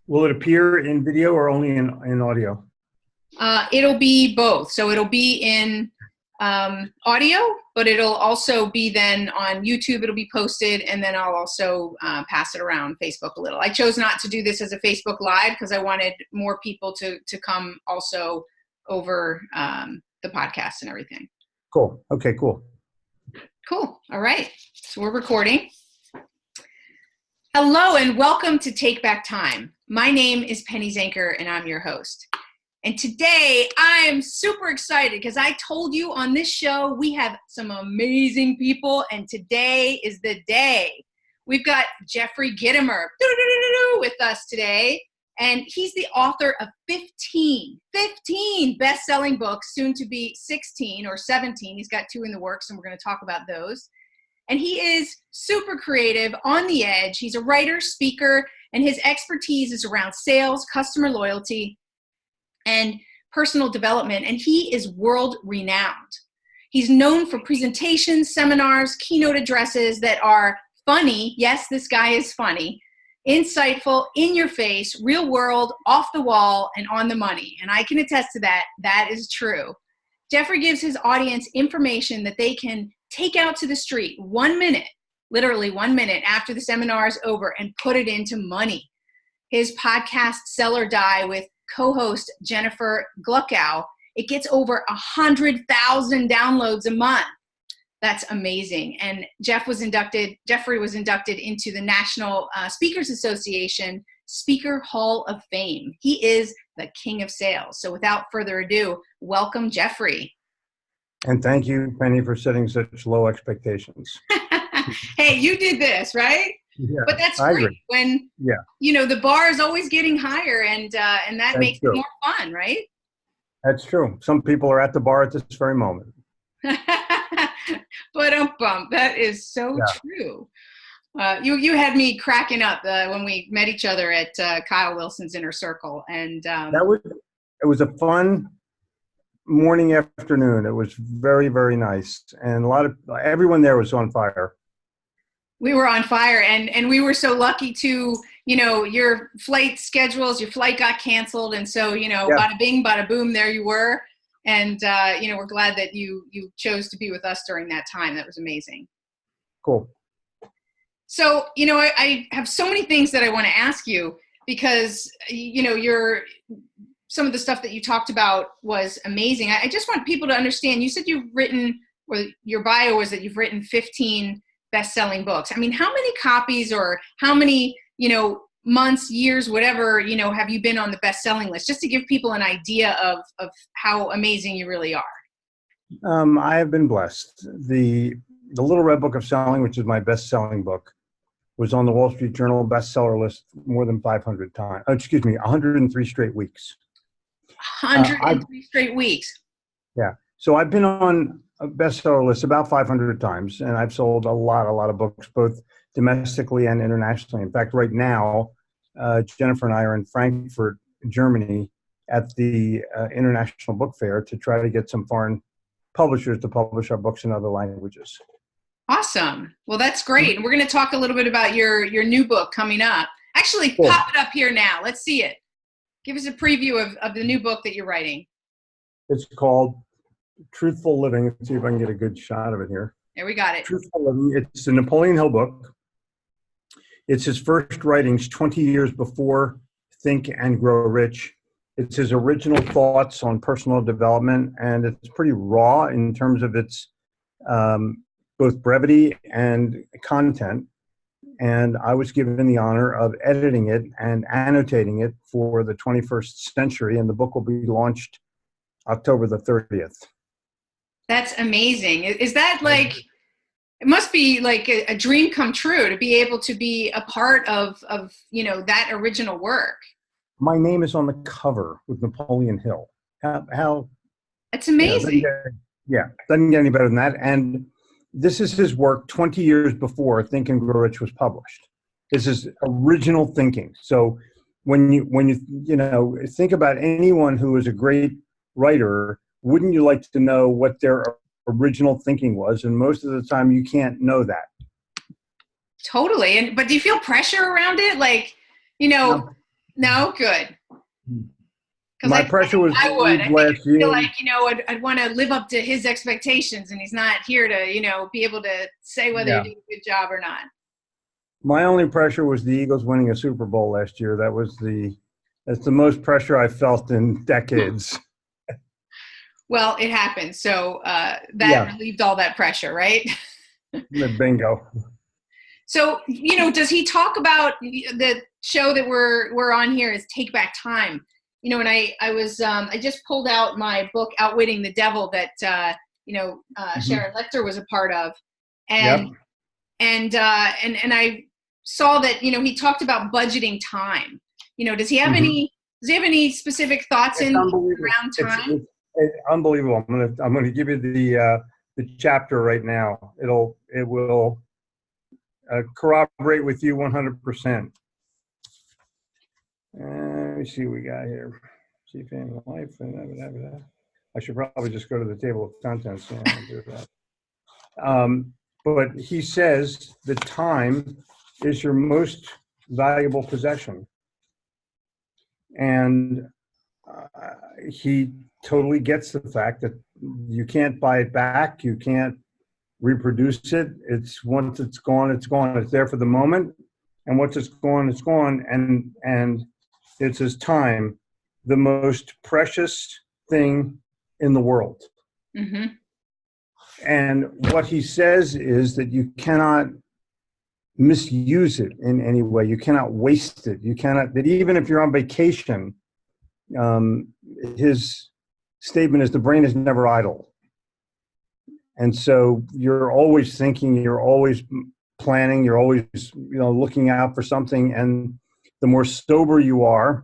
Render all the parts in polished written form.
Will it appear in video or only in audio? It'll be both. So it'll be in audio, but it'll also be then on YouTube. It'll be posted, and then I'll also pass it around Facebook a little. I chose not to do this as a Facebook Live because I wanted more people to come also over the podcast and everything. Cool. Okay, cool. Cool. All right. So we're recording. Hello and welcome to Take Back Time. My name is Penny Zenker and I'm your host. And today I'm super excited because I told you on this show we have some amazing people, and today is the day. We've got Jeffrey Gitomer with us today, and he's the author of 15 best-selling books, soon to be 16 or 17. He's got 2 in the works, and we're going to talk about those. And he is super creative, on the edge. He's a writer, speaker, and his expertise is around sales, customer loyalty, and personal development, and he is world-renowned. He's known for presentations, seminars, keynote addresses that are funny. Yes, this guy is funny, insightful, in your face, real world, off the wall, and on the money. And I can attest to that. That is true. Jeffrey gives his audience information that they can take out to the street 1 minute, literally 1 minute after the seminar is over, and put it into money. His podcast, Sell or Die, with co-host Jennifer Gluckow, it gets over 100,000 downloads a month. That's amazing. And Jeffrey was inducted into the National Speakers Association Speaker Hall of Fame. He is the king of sales. So without further ado, welcome, Jeffrey. And thank you, Penny, for setting such low expectations. Hey, you did this, right? Yeah, but that's I great agree. when, the bar is always getting higher, and that makes it more fun, right? That's true. Some people are at the bar at this very moment. But that is so true. You had me cracking up when we met each other at Kyle Wilson's Inner Circle, and it was a fun morning, afternoon. It was very, very nice, and everyone there was on fire. We were on fire, and we were so lucky to, your flight got canceled, and so bada bing, bada boom, there you were, and we're glad that you chose to be with us during that time. That was amazing. Cool. So, I have so many things that I want to ask you because, some of the stuff that you talked about was amazing. I just want people to understand, you said you've written, or your bio was that you've written 15 best-selling books. I mean, how many copies or how many, months, years, whatever, have you been on the best-selling list, just to give people an idea of how amazing you really are? I have been blessed. The Little Red Book of Selling, which is my best-selling book, was on the Wall Street Journal bestseller list more than 500 times. 103 straight weeks. 103 straight weeks. Yeah. So I've been on a bestseller list about 500 times, and I've sold a lot of books, both domestically and internationally. In fact, right now, Jennifer and I are in Frankfurt, Germany, at the International Book Fair to try to get some foreign publishers to publish our books in other languages. Awesome. Well, that's great. And we're going to talk a little bit about your new book coming up. Actually, cool. Pop it up here now. Let's see it. Give us a preview of the new book that you're writing. It's called Truthful Living. Let's see if I can get a good shot of it here. There, we got it. Truthful Living. It's a Napoleon Hill book. It's his first writings 20 years before Think and Grow Rich. It's his original thoughts on personal development, and it's pretty raw in terms of its both brevity and content. And I was given the honor of editing it and annotating it for the 21st century, and the book will be launched October the 30th. That's amazing. Is that like, it must be like a dream come true to be able to be a part of that original work. My name is on the cover with Napoleon Hill. How That's amazing. Doesn't get any better than that. And this is his work 20 years before Think and Grow Rich was published. This is original thinking. So when you think about anyone who is a great writer, wouldn't you like to know what their original thinking was? And most of the time you can't know that. Totally. But do you feel pressure around it? Like, No, good. Because My pressure was I would. I think last I feel year. like, I'd want to live up to his expectations, and he's not here to, be able to say whether Yeah. you did a good job or not. My only pressure was the Eagles winning a Super Bowl last year. That's the most pressure I felt in decades. Well, it happened. So that Yeah. relieved all that pressure, right? Bingo. So, does he talk about the show that we're on here is Take Back Time? And I just pulled out my book, Outwitting the Devil, that, Sharon Lechter was a part of. And, Yep. and I saw that, he talked about budgeting time. Does he have any specific thoughts It's unbelievable. around time? It's unbelievable. I'm gonna give you the chapter right now. It will corroborate with you 100%. Let me see what we got here. See family life. I should probably just go to the table of contents and do that. But he says that time is your most valuable possession. And he totally gets the fact that you can't buy it back. You can't reproduce it. Once it's gone, it's gone. It's there for the moment. And once it's gone, it's gone. And it's his time, the most precious thing in the world. Mm-hmm. And what he says is that you cannot misuse it in any way. You cannot waste it. That even if you're on vacation, his statement is the brain is never idle. And so you're always thinking, you're always planning, you're always, looking out for something. And the more sober you are,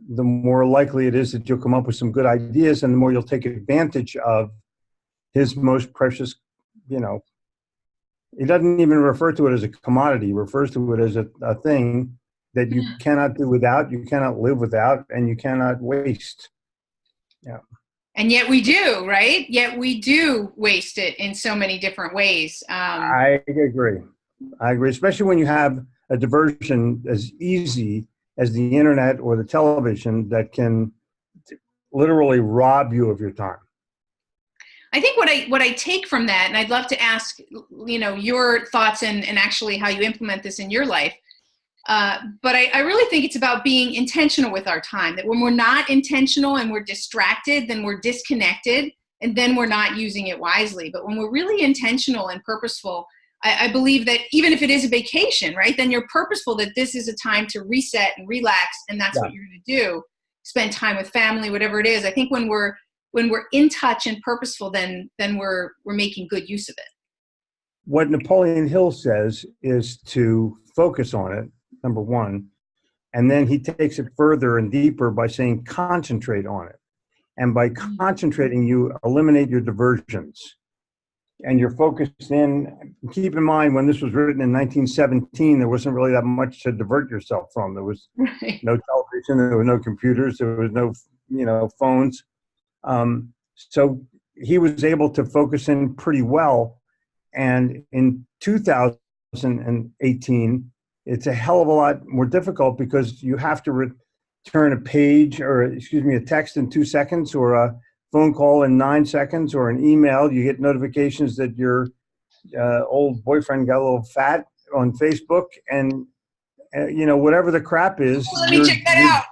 the more likely it is that you'll come up with some good ideas, and the more you'll take advantage of his most precious, he doesn't even refer to it as a commodity. He refers to it as a thing that you cannot do without, you cannot live without, and you cannot waste. Yeah. And yet we do, right? Yet we do waste it in so many different ways. I agree, especially when you have a diversion as easy as the internet or the television that can literally rob you of your time. I think what I take from that, and I'd love to ask, your thoughts and actually how you implement this in your life. But I really think it's about being intentional with our time, that when we're not intentional and we're distracted, then we're disconnected, and then we're not using it wisely. But when we're really intentional and purposeful, I believe that even if it is a vacation, right, then you're purposeful that this is a time to reset and relax, and that's what you're going to do. Spend time with family, whatever it is. I think when we're in touch and purposeful, then we're making good use of it. What Napoleon Hill says is to focus on it, number one, and then he takes it further and deeper by saying concentrate on it. And by concentrating, you eliminate your diversions. And you're focused in. Keep in mind, when this was written in 1917, there wasn't really that much to divert yourself from. There was no television, there were no computers, there was no, phones. So he was able to focus in pretty well. And in 2018, it's a hell of a lot more difficult because you have to return a text in 2 seconds, or a phone call in 9 seconds, or an email. You get notifications that your old boyfriend got a little fat on Facebook, and whatever the crap is. Let me check that out.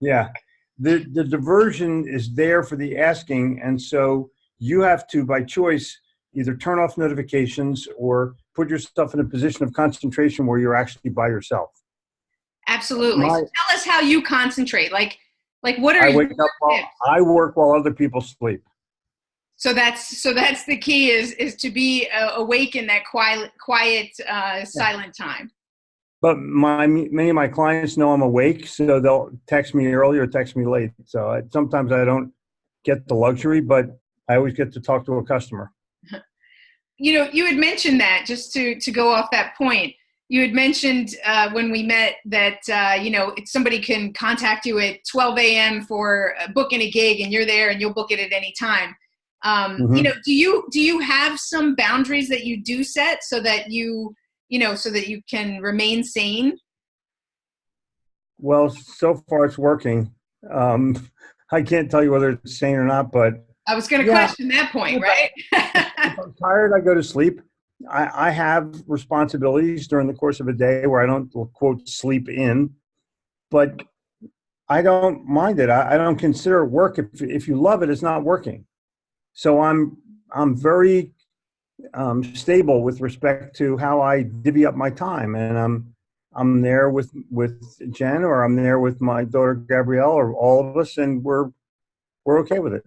Yeah, the diversion is there for the asking, and so you have to, by choice, either turn off notifications or put yourself in a position of concentration where you're actually by yourself. Absolutely. So tell us how you concentrate. Like what are I wake up I work while other people sleep. So that's the key is to be awake in that quiet, silent time. But many of my clients know I'm awake, so they'll text me early or text me late. So sometimes I don't get the luxury, but I always get to talk to a customer. You had mentioned that, just to go off that point. You had mentioned when we met that, if somebody can contact you at 12 a.m. for booking a gig, and you're there and you'll book it at any time. Do you have some boundaries that you do set so that you can remain sane? Well, so far it's working. Um, I can't tell you whether it's sane or not, but I was going to yeah, question that point, if, I, right? if I'm tired, I go to sleep. I have responsibilities during the course of a day where I don't, quote, sleep in, but I don't mind it. I don't consider it work. If you love it, it's not working. So I'm very stable with respect to how I divvy up my time, and I'm there with Jen, or I'm there with my daughter Gabrielle, or all of us, and we're okay with it.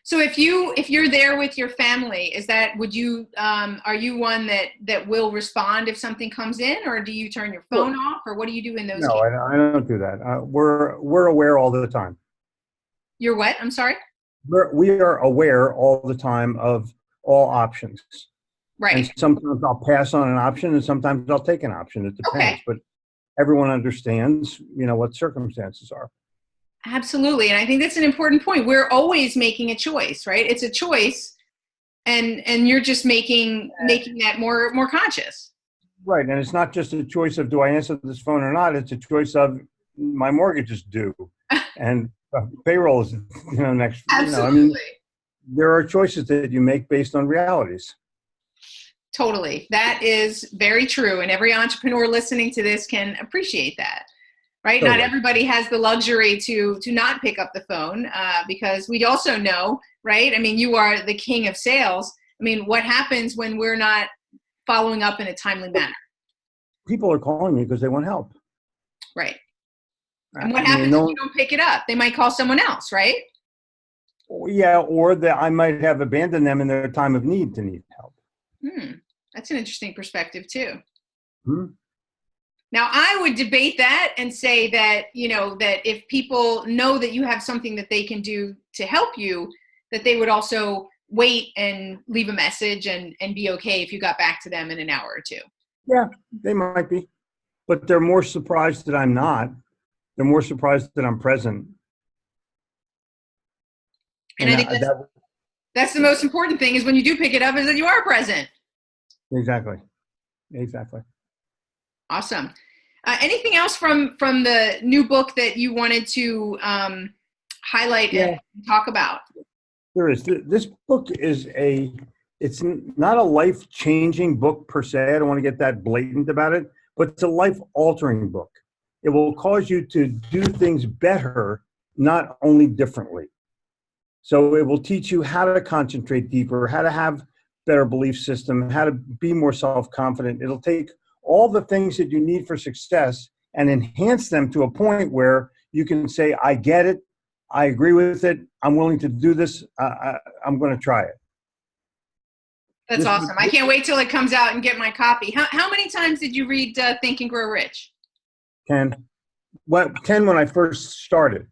So if you're there with your family, would you are you one that will respond if something comes in, or do you turn your phone off, or what do you do in those No, cases? I don't do that. We're aware all the time. You're what? I'm sorry. We are aware all the time of all options. Right. And sometimes I'll pass on an option, and sometimes I'll take an option. It Okay. depends, but everyone understands, what circumstances are. Absolutely. And I think that's an important point. We're always making a choice, right? It's a choice, and you're just making that more conscious. Right, and it's not just a choice of do I answer this phone or not. It's a choice of my mortgage is due, and payroll is next. Absolutely. There are choices that you make based on realities. Totally. That is very true. And every entrepreneur listening to this can appreciate that, right? Totally. Not everybody has the luxury to not pick up the phone because we also know, right? I mean, you are the king of sales. I mean, what happens when we're not following up in a timely manner? People are calling me because they want help. Right. And what happens if you don't pick it up? They might call someone else, right? Yeah, or that I might have abandoned them in their time of need to need help. That's an interesting perspective too. Hmm. Now, I would debate that and say that, that if people know that you have something that they can do to help you, that they would also wait and leave a message and be okay if you got back to them in an hour or two. Yeah, they might be, but they're more surprised that I'm not. They're more surprised that I'm present. And I think that's the most important thing is when you do pick it up is that you are present. Exactly. Awesome. Anything else from the new book that you wanted to highlight and talk about? There is. This book it's not a life-changing book per se. I don't want to get that blatant about it, but it's a life-altering book. It will cause you to do things better, not only differently. So it will teach you how to concentrate deeper, how to have better belief system, how to be more self-confident. It'll take all the things that you need for success and enhance them to a point where you can say, I get it, I agree with it, I'm willing to do this, I'm going to try it. That's awesome. I can't wait till it comes out and get my copy. How many times did you read Think and Grow Rich? 10. Well, 10 when I first started.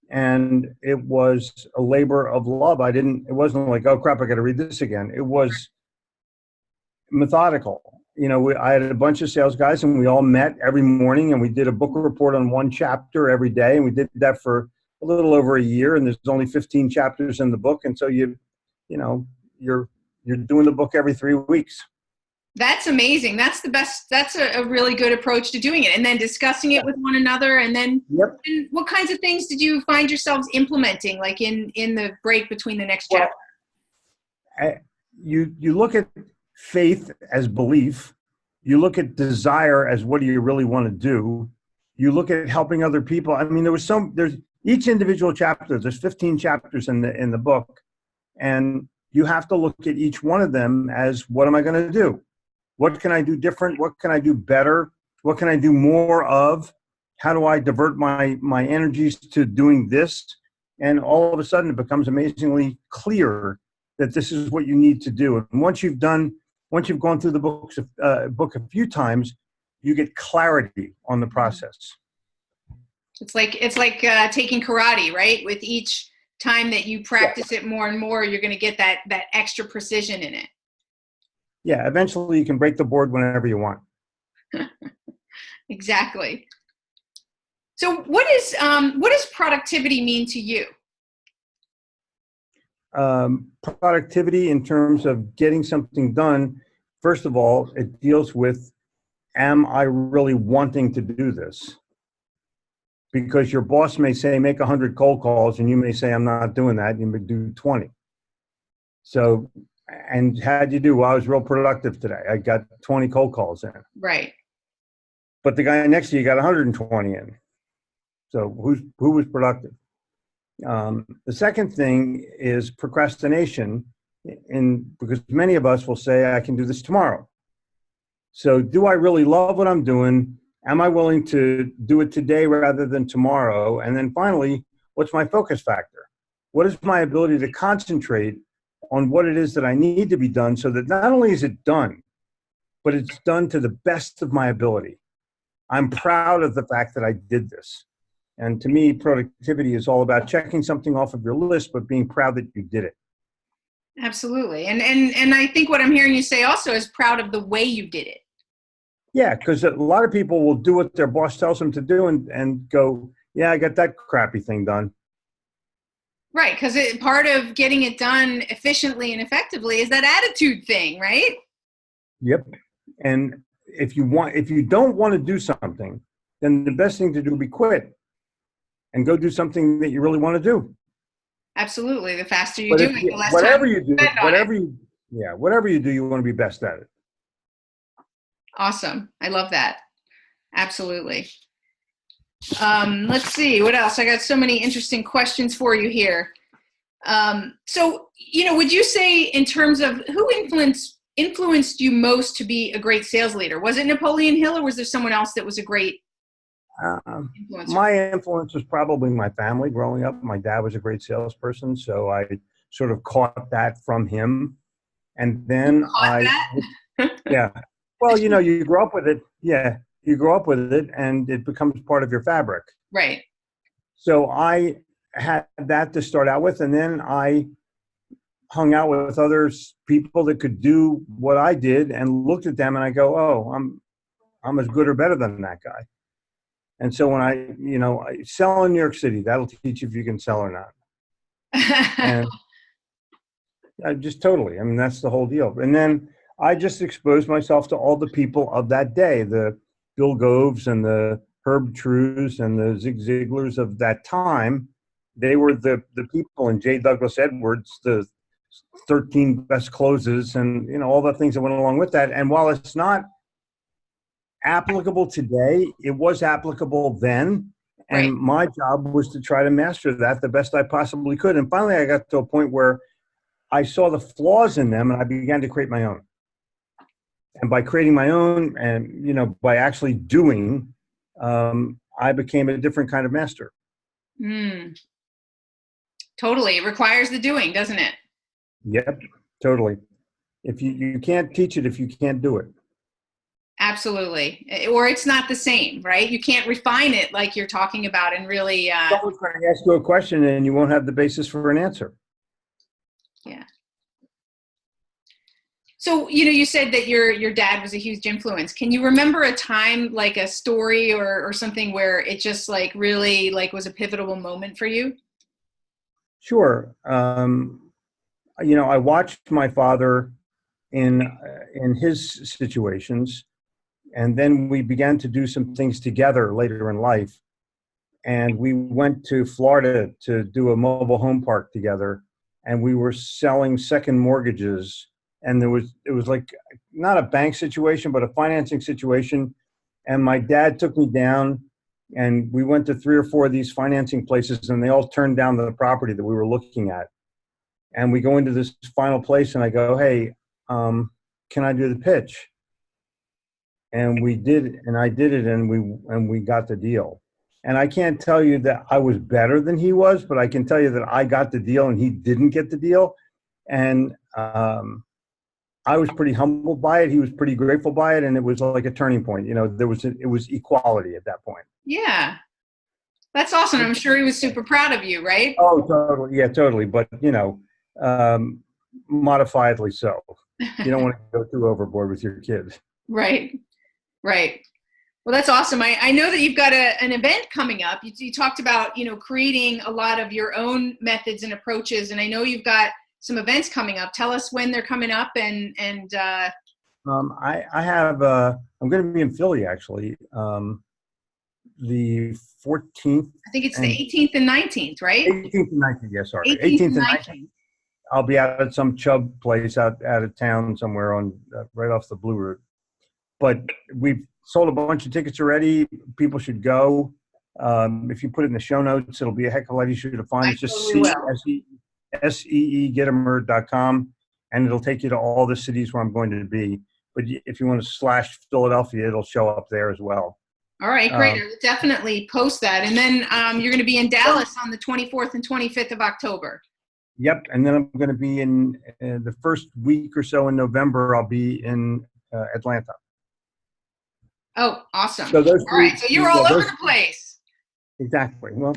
And it was a labor of love. It wasn't like, oh crap, I got to read this again. It was methodical. I had a bunch of sales guys and we all met every morning and we did a book report on one chapter every day. And we did that for a little over a year. And there's only 15 chapters in the book. And so you're doing the book every 3 weeks. That's amazing. That's the best. That's a really good approach to doing it. And then discussing it with one another. And then and what kinds of things did you find yourselves implementing, like in the break between the next chapter? You look at faith as belief. You look at desire as what do you really want to do. You look at helping other people. I mean, there's each individual chapter. There's 15 chapters in the book. And you have to look at each one of them as what am I going to do? What can I do different? What can I do better? What can I do more of? How do I divert my energies to doing this? And all of a sudden it becomes amazingly clear that this is what you need to do. And once you've gone through the book a few times, you get clarity on the process. It's like taking karate, right? With each time that you practice it more and more, you're going to get that extra precision in it. Yeah, eventually you can break the board whenever you want. Exactly. So what does productivity mean to you? Productivity in terms of getting something done, first of all, it deals with, am I really wanting to do this? because your boss may say, make 100 cold calls, and you may say, I'm not doing that. You may do 20. So, and how'd you do? Well, I was real productive today. I got 20 cold calls in. Right. But the guy next to you got 120 in. So who was productive? The second thing is procrastination, because many of us will say, I can do this tomorrow. So do I really love what I'm doing? Am I willing to do it today rather than tomorrow? And then finally, what's my focus factor? What is my ability to concentrate on what it is that I need to be done, so that not only is it done, but it's done to the best of my ability? I'm proud of the fact that I did this. And to me, productivity is all about checking something off of your list, but being proud that you did it. Absolutely. And I think what I'm hearing you say also is proud of the way you did it. Yeah, because a lot of people will do what their boss tells them to do and go, yeah, I got that crappy thing done. Right, because part of getting it done efficiently and effectively is that attitude thing, right? Yep. And if you don't want to do something, then the best thing to do would be quit and go do something that you really want to do. Absolutely. The faster you do it, the less whatever time you do, whatever you do, you want to be best at it. Awesome. I love that. Absolutely. Let's see what else. I got so many interesting questions for you here. So, would you say, in terms of who influenced you most to be a great sales leader? Was it Napoleon Hill, or was there someone else that was a great influencer? My influence was probably my family growing up. My dad was a great salesperson, so I sort of caught that from him. And then yeah. Well, you grow up with it. Yeah. You grow up with it and it becomes part of your fabric. Right. So I had that to start out with. And then I hung out with people that could do what I did and looked at them and I go, oh, I'm as good or better than that guy. And so when I sell in New York City, that'll teach you if you can sell or not. And just totally. I mean, that's the whole deal. And then I just exposed myself to all the people of that day, the Bill Goves and the Herb Trues and the Zig Ziglars of that time. They were the people, and J. Douglas Edwards, the 13 best closes, and all the things that went along with that. And while it's not applicable today, it was applicable then. And right. My job was to try to master that the best I possibly could. And finally, I got to a point where I saw the flaws in them and I began to create my own. And by creating my own and, by actually doing, I became a different kind of master. Totally. It requires the doing, doesn't it? Yep, totally. If you can't teach it if you can't do it. Absolutely. Or it's not the same, right? You can't refine it like you're talking about and really... Someone's going to ask you a question and you won't have the basis for an answer. Yeah. So, you said that your dad was a huge influence. Can you remember a time, like a story or something where it just really was a pivotal moment for you? Sure. I watched my father in his situations, and then we began to do some things together later in life. And we went to Florida to do a mobile home park together, and we were selling second mortgages. And it was like not a bank situation, but a financing situation. And my dad took me down and we went to 3 or 4 of these financing places and they all turned down the property that we were looking at. And we go into this final place and I go, hey, can I do the pitch? And we did, and I did it, and we got the deal. And I can't tell you that I was better than he was, but I can tell you that I got the deal and he didn't get the deal. And I was pretty humbled by it. He was pretty grateful by it. And it was like a turning point. It was equality at that point. Yeah. That's awesome. I'm sure he was super proud of you, right? Oh, totally. Yeah, totally. But, modifiedly so. You don't want to go too overboard with your kids. Right. Right. Well, that's awesome. I know that you've got an event coming up. You talked about, creating a lot of your own methods and approaches. And I know you've got some events coming up. Tell us when they're coming up and I have, I'm going to be in Philly actually, the 14th I think it's the and 18th and 19th, right? 18th and 19th. Yeah, sorry, 18th 18th and and 19th. 19th. I'll be out at some Chubb place out of town somewhere on right off the Blue Route. But we've sold a bunch of tickets already. People should go. If you put it in the show notes, it'll be a heck of a lot easier to find. I It's just totally will. Gitomer.com, and it'll take you to all the cities where I'm going to be. But if you want to slash Philadelphia, it'll show up there as well. All right, great. I will definitely post that. And then you're going to be in Dallas on the 24th and 25th of October. Yep, and then I'm going to be in the first week or so in November. I'll be in Atlanta. Oh, awesome. So those all right, so you're all over the place. Exactly. Well,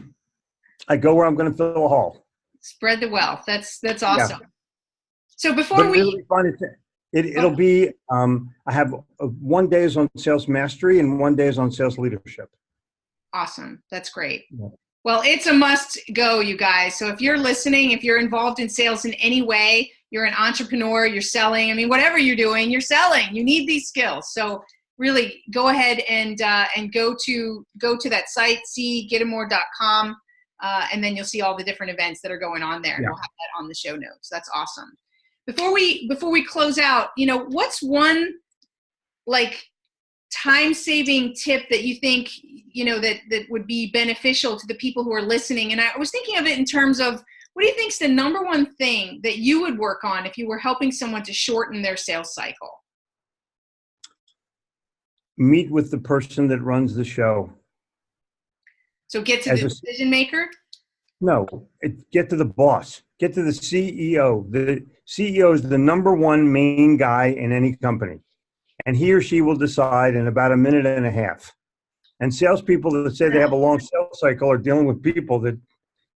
I go where I'm going to fill a hall. Spread the wealth. That's awesome. Yeah. So before but really fun, it'll be, I have 1 day is on sales mastery and 1 day is on sales leadership. Awesome. That's great. Yeah. Well, it's a must go, you guys. So if you're listening, if you're involved in sales in any way, you're an entrepreneur, you're selling, I mean, whatever you're doing, you're selling. You need these skills. So really go ahead and go to that site, cgitomer.com, and then you'll see all the different events that are going on there. Yeah. We'll have that on the show notes. That's awesome. Before we close out, what's one like time-saving tip that you think, that would be beneficial to the people who are listening? And I was thinking of it in terms of, what do you think is the number one thing that you would work on if you were helping someone to shorten their sales cycle? Meet with the person that runs the show. So get to the decision maker? No, get to the boss. Get to the CEO. The CEO is the number one main guy in any company. And he or she will decide in about a minute and a half. And salespeople that say they have a long sales cycle are dealing with people that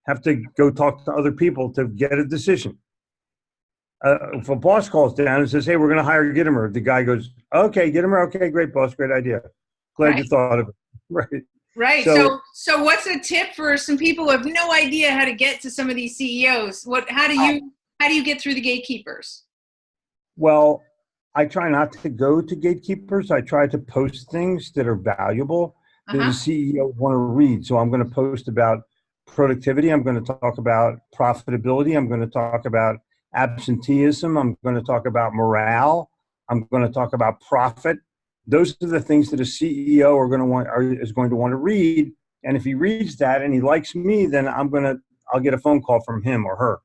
have to go talk to other people to get a decision. If a boss calls down and says, hey, we're going to hire Gitomer, the guy goes, okay, Gitomer, okay, great, boss, great idea. Glad you thought of it. Right. Right. So what's a tip for some people who have no idea how to get to some of these CEOs? How do you get through the gatekeepers? Well, I try not to go to gatekeepers. I try to post things that are valuable that the CEO want to read. So I'm going to post about productivity. I'm going to talk about profitability. I'm going to talk about absenteeism. I'm going to talk about morale. I'm going to talk about profit. Those are the things that a CEO is going to want to read. And if he reads that and he likes me, then I'll get a phone call from him or her.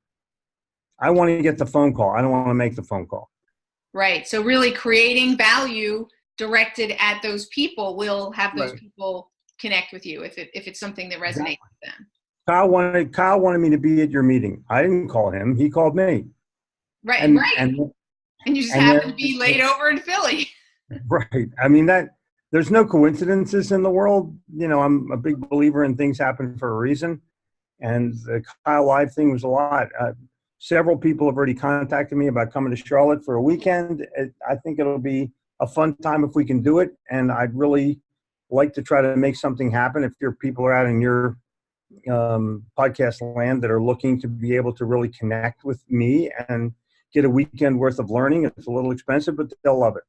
I want to get the phone call. I don't want to make the phone call. Right. So really creating value directed at those people will have those people connect with you if it's something that resonates with them. Kyle wanted me to be at your meeting. I didn't call him. He called me. Right. And you just happen to be laid over in Philly. Right. I mean, there's no coincidences in the world. I'm a big believer in things happen for a reason. And the Kyle Live thing was a lot. Several people have already contacted me about coming to Charlotte for a weekend. I think it'll be a fun time if we can do it. And I'd really like to try to make something happen. If your people are out in your podcast land that are looking to be able to really connect with me and get a weekend worth of learning, it's a little expensive, but they'll love it.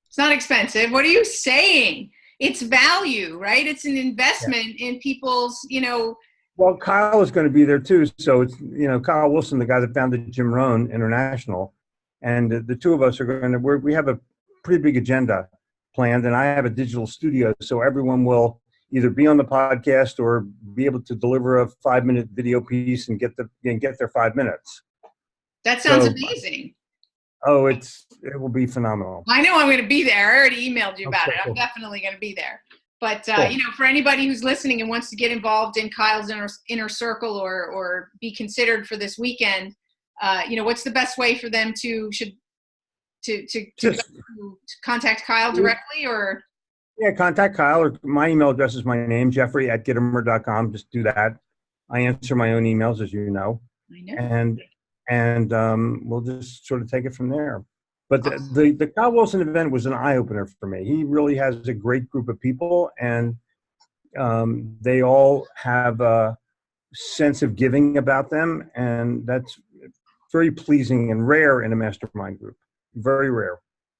It's not expensive. What are you saying? It's value, right? It's an investment in people's, Well, Kyle is going to be there too. So it's, Kyle Wilson, the guy that founded Jim Rohn International. And the two of us are we have a pretty big agenda planned, and I have a digital studio. So everyone will either be on the podcast or be able to deliver a 5-minute video piece and get their 5 minutes. That sounds amazing. Oh, it will be phenomenal. I know I'm going to be there. I already emailed you about it. I'm definitely going to be there. But, for anybody who's listening and wants to get involved in Kyle's inner circle or be considered for this weekend, what's the best way for them to contact Kyle directly or? Yeah, contact Kyle, or my email address is my name, Jeffrey@Gitomer.com. Just do that. I answer my own emails, as you know. I know. And we'll just sort of take it from there. But the Kyle Wilson event was an eye-opener for me. He really has a great group of people, and they all have a sense of giving about them, and that's very pleasing and rare in a mastermind group. Very rare.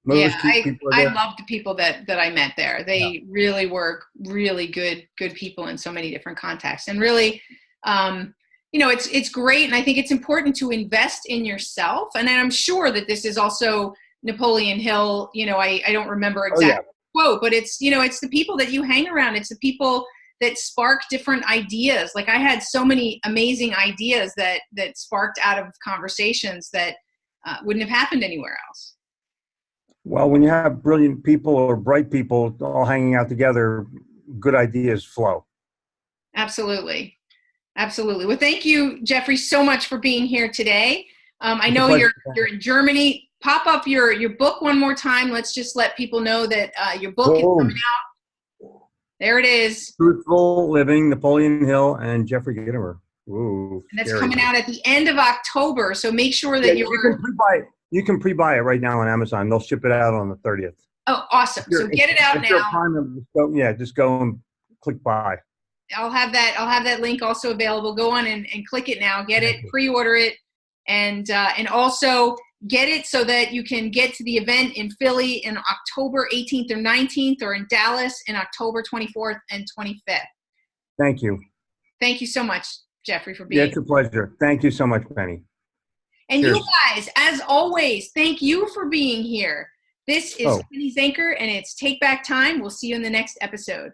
Yeah, Most people are I there. loved the people that I met there. Yeah. They really were really good people in so many different contexts. And really, it's great. And I think it's important to invest in yourself. And I'm sure that this is also Napoleon Hill. I don't remember Oh yeah. exact quote, but it's the people that you hang around. It's the people that spark different ideas. Like I had so many amazing ideas that sparked out of conversations that wouldn't have happened anywhere else. Well, when you have brilliant people or bright people all hanging out together, good ideas flow. Absolutely. Absolutely. Well, thank you, Jeffrey, so much for being here today. I It's a know pleasure. you're in Germany. Pop up your book one more time. Let's just let people know that your book is coming Boom. out. There it is. Truthful Living, Napoleon Hill, and Jeffrey Gitomer. Ooh, And that's scary. coming out at the end of October. So make sure that You can pre-buy it. You can pre-buy it right now on Amazon. They'll ship it out on the 30th. Oh, awesome. So get it out now. Just go and click buy. I'll have that link also available. Go on and click it now. Get it, pre-order it, and also get it so that you can get to the event in Philly in October 18th or 19th, or in Dallas in October 24th and 25th. Thank you. Thank you so much, Jeffrey, for being here. It's a pleasure. Thank you so much, Penny. And Cheers. You guys, as always, thank you for being here. This is Penny Zenker, and it's Take Back Time. We'll see you in the next episode.